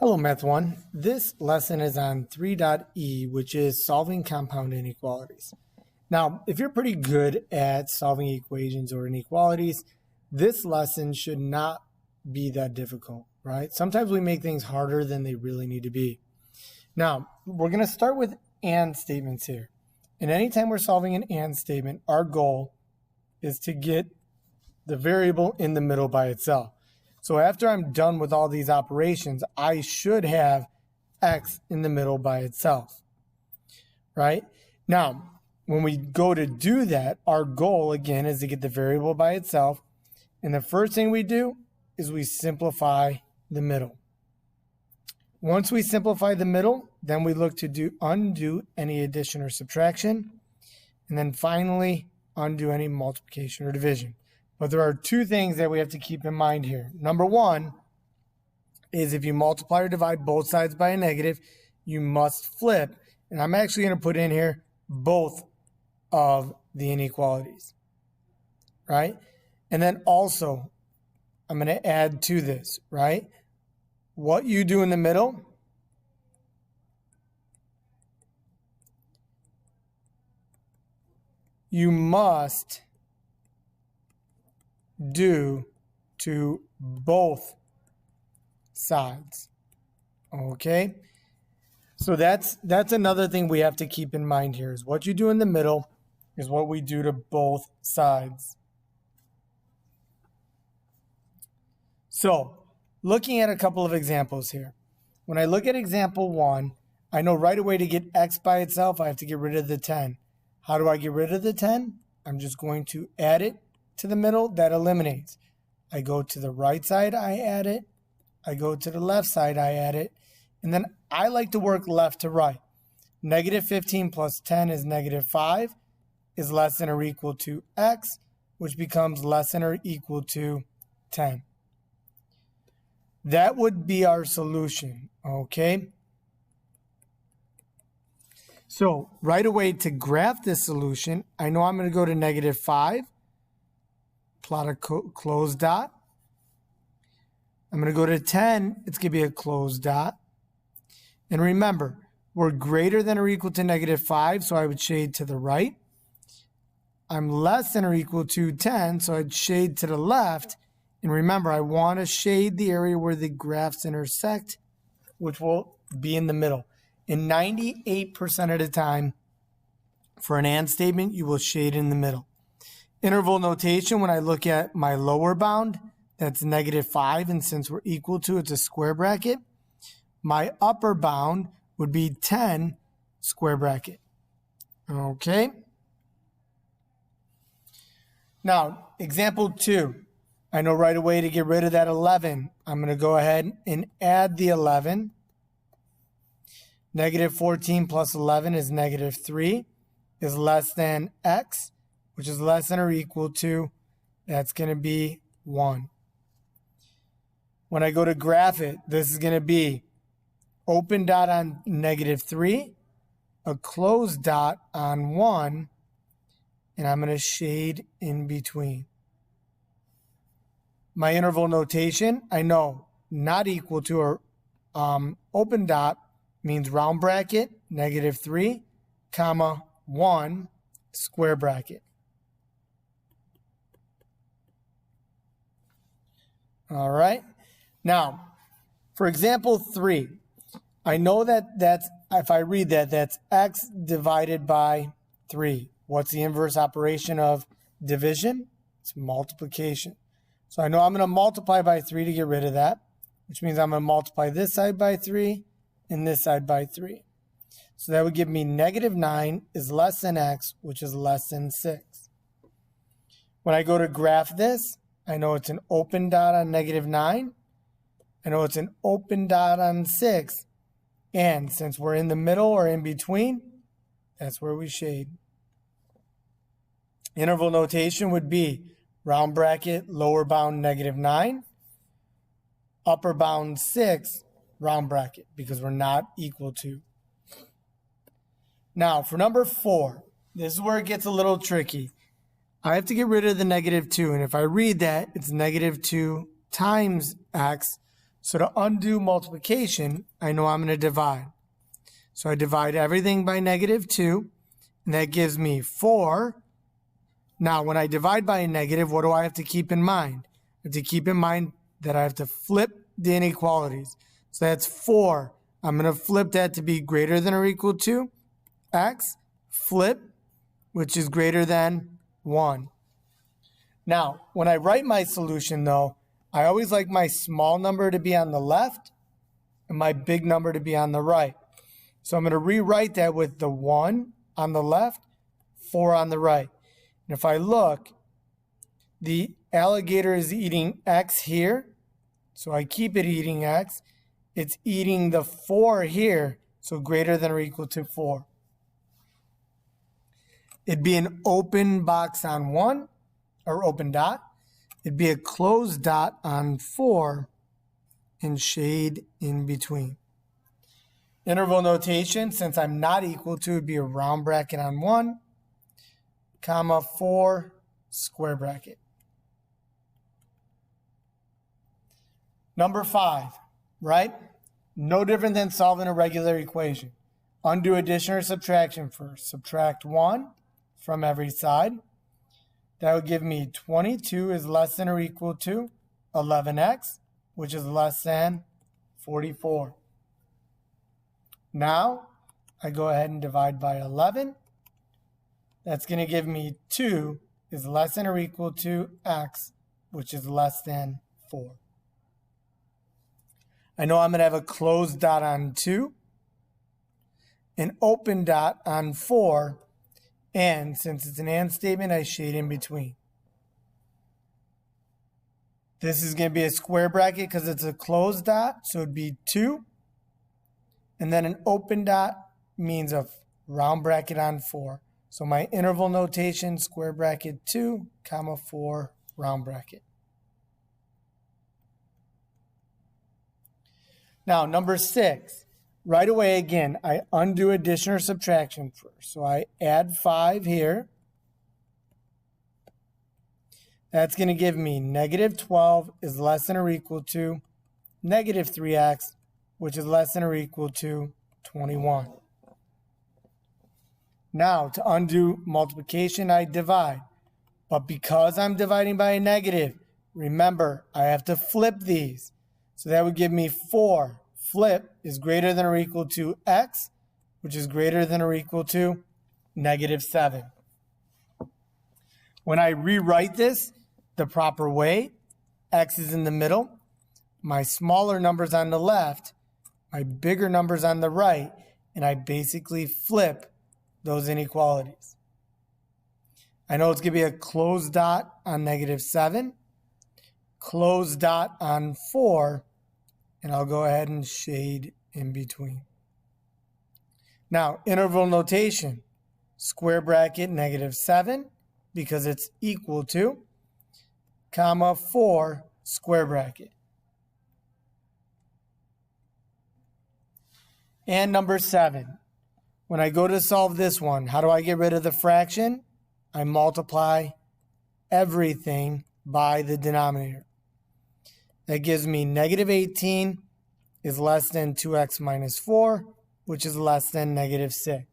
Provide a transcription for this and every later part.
Hello, Math 1. This lesson is on 3.E, which is solving compound inequalities. Now, if you're pretty good at solving equations or inequalities, this lesson should not be that difficult, right? Sometimes we make things harder than they really need to be. Now, we're going to start with and statements here. And anytime we're solving an and statement, our goal is to get the variable in the middle by itself. So after I'm done with all these operations, I should have x in the middle by itself, right? Now, when we go to do that, our goal, again, is to get the variable by itself. And the first thing we do is we simplify the middle. Once we simplify the middle, then we look to undo any addition or subtraction. And then finally, undo any multiplication or division. But there are two things that we have to keep in mind here. Number one is if you multiply or divide both sides by a negative, you must flip. And I'm actually going to put in here both of the inequalities, right? And then also, I'm going to add to this, right? What you do in the middle, you must do to both sides. Okay? So that's another thing we have to keep in mind here is what you do in the middle is what we do to both sides. So, looking at a couple of examples here. When I look at example 1, I know right away to get x by itself, I have to get rid of the 10. How do I get rid of the 10? I'm just going to add it to the middle. That eliminates. I go to the right side, I add it. I go to the left side, I add it. And then I like to work left to right. Negative 15 plus 10 is negative 5, is less than or equal to x, which becomes less than or equal to 10. That would be our solution, okay? So right away to graph this solution, I know I'm going to go to negative 5, plot a closed dot. I'm going to go to 10, it's going to be a closed dot. And remember, we're greater than or equal to negative 5, so I would shade to the right. I'm less than or equal to 10, so I'd shade to the left. And remember, I want to shade the area where the graphs intersect, which will be in the middle. And 98% of the time, for an and statement, you will shade in the middle. Interval notation, when I look at my lower bound, that's negative 5, and since we're equal to, it's a square bracket. My upper bound would be 10 square bracket. Okay? Now, example 2. I know right away to get rid of that 11. I'm going to go ahead and add the 11. Negative 14 plus 11 is negative 3, is less than x, which is less than or equal to, that's going to be 1. When I go to graph it, this is going to be open dot on negative 3, a closed dot on 1, and I'm going to shade in between. My interval notation, I know not equal to or open dot means round bracket, negative 3, comma, 1, square bracket. All right. Now, for example 3, I know that's, if I read that, that's x divided by 3. What's the inverse operation of division? It's multiplication. So I know I'm going to multiply by 3 to get rid of that, which means I'm going to multiply this side by 3 and this side by 3. So that would give me negative 9 is less than x, which is less than 6. When I go to graph this, I know it's an open dot on negative 9. I know it's an open dot on 6. And since we're in the middle or in between, that's where we shade. Interval notation would be round bracket, lower bound, negative 9. Upper bound, 6, round bracket, because we're not equal to. Now, for number 4, this is where it gets a little tricky. I have to get rid of the negative 2. And if I read that, it's negative 2 times x. So to undo multiplication, I know I'm going to divide. So I divide everything by -2, and that gives me 4. Now, when I divide by a negative, what do I have to keep in mind? I have to keep in mind that I have to flip the inequalities. So that's 4. I'm going to flip that to be greater than or equal to x, flip, which is greater than 1. Now, when I write my solution, though, I always like my small number to be on the left and my big number to be on the right. So I'm going to rewrite that with the 1 on the left, 4 on the right. And if I look, the alligator is eating x here, so I keep it eating x. It's eating the 4 here, so greater than or equal to 4. It'd be an open box on 1, or open dot. It'd be a closed dot on 4, and shade in between. Interval notation, since I'm not equal to, would be a round bracket on 1, comma 4, square bracket. Number 5, right? No different than solving a regular equation. Undo addition or subtraction first. Subtract 1 from every side. That would give me 22 is less than or equal to 11x, which is less than 44. Now, I go ahead and divide by 11. That's going to give me 2 is less than or equal to x, which is less than 4. I know I'm going to have a closed dot on 2, an open dot on 4, and since it's an and statement, I shade in between. This is going to be a square bracket because it's a closed dot, so it'd be 2. And then an open dot means a round bracket on 4. So my interval notation, square bracket 2, comma 4, round bracket. Now, number 6. Right away, again, I undo addition or subtraction first. So I add 5 here. That's going to give me -12 is less than or equal to -3x, which is less than or equal to 21. Now, to undo multiplication, I divide. But because I'm dividing by a negative, remember, I have to flip these. So that would give me 4. Flip is greater than or equal to x, which is greater than or equal to -7. When I rewrite this the proper way, x is in the middle, my smaller number's on the left, my bigger number's on the right, and I basically flip those inequalities. I know it's going to be a closed dot on -7, closed dot on 4, and I'll go ahead and shade in between. Now, interval notation, square bracket -7, because it's equal to, comma 4, square bracket. And number 7, when I go to solve this one, how do I get rid of the fraction? I multiply everything by the denominator. That gives me -18 is less than 2x minus 4, which is less than -6.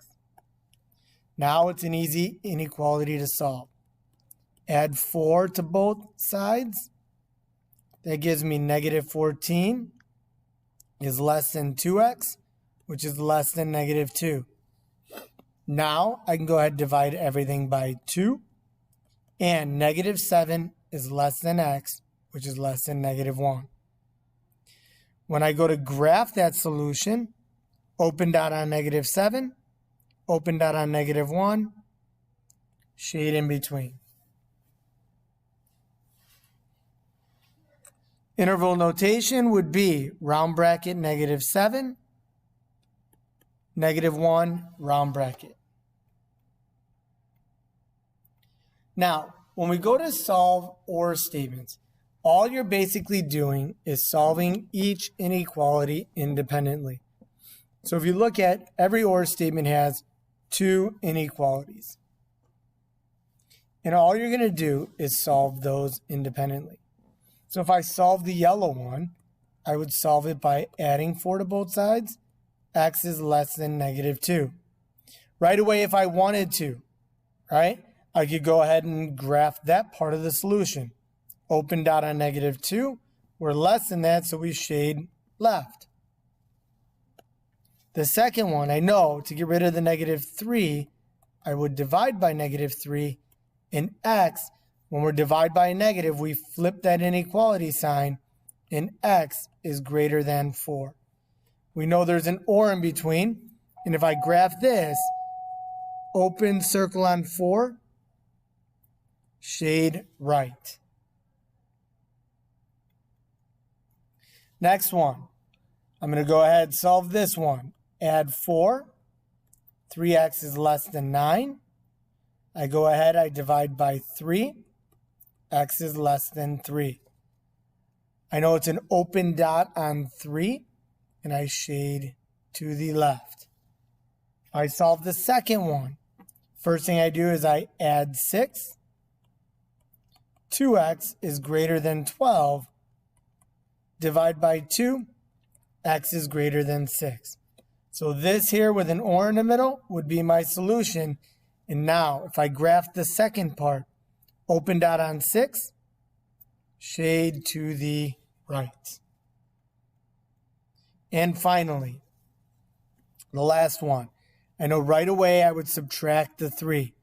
Now it's an easy inequality to solve. Add 4 to both sides. That gives me -14 is less than 2x, which is less than -2. Now I can go ahead and divide everything by 2. And -7 is less than x, which is less than -1. When I go to graph that solution, open dot on -7, open dot on -1, shade in between. Interval notation would be round bracket -7, -1, round bracket. Now, when we go to solve OR statements, all you're basically doing is solving each inequality independently. So if you look at every OR statement has 2 inequalities. And all you're going to do is solve those independently. So if I solve the yellow one, I would solve it by adding 4 to both sides. X is less than -2. Right away, if I wanted to, right, I could go ahead and graph that part of the solution. Open dot on -2. We're less than that, so we shade left. The second one, I know to get rid of the -3, I would divide by -3. In X, when we're divide by a negative, we flip that inequality sign, and X is greater than 4. We know there's an or in between, and if I graph this, open circle on 4, shade right. Next one, I'm going to go ahead and solve this one. Add 4, 3x is less than 9. I go ahead, I divide by 3, x is less than 3. I know it's an open dot on 3, and I shade to the left. I solve the second one. First thing I do is I add 6. 2x is greater than 12. Divide by 2, x is greater than 6. So this here with an or in the middle would be my solution. And now if I graph the second part, open dot on 6, shade to the right. And finally, the last one. I know right away I would subtract the 3.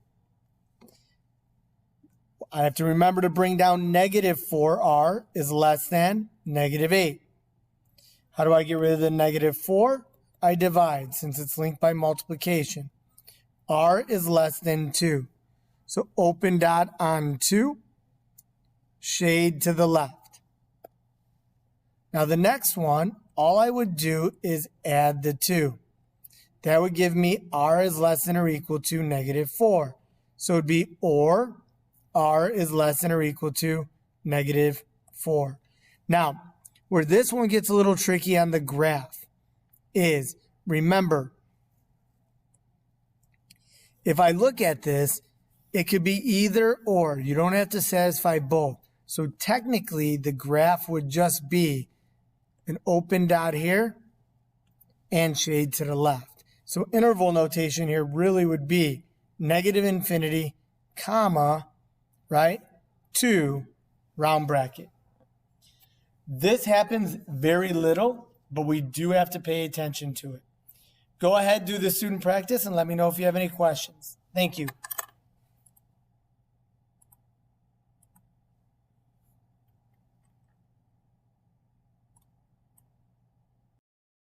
I have to remember to bring down -4r is less than -8. How do I get rid of the -4? I divide since it's linked by multiplication. R is less than 2. So open dot on 2, shade to the left. Now the next one, all I would do is add the 2. That would give me R is less than or equal to -4. So it would be or R is less than or equal to -4. Now, where this one gets a little tricky on the graph is, remember, if I look at this, it could be either or. You don't have to satisfy both. So technically, the graph would just be an open dot here and shade to the left. So interval notation here really would be -infinity, comma, right, 2, round bracket. This happens very little, but we do have to pay attention to it. Go ahead, do the student practice, and let me know if you have any questions. Thank you.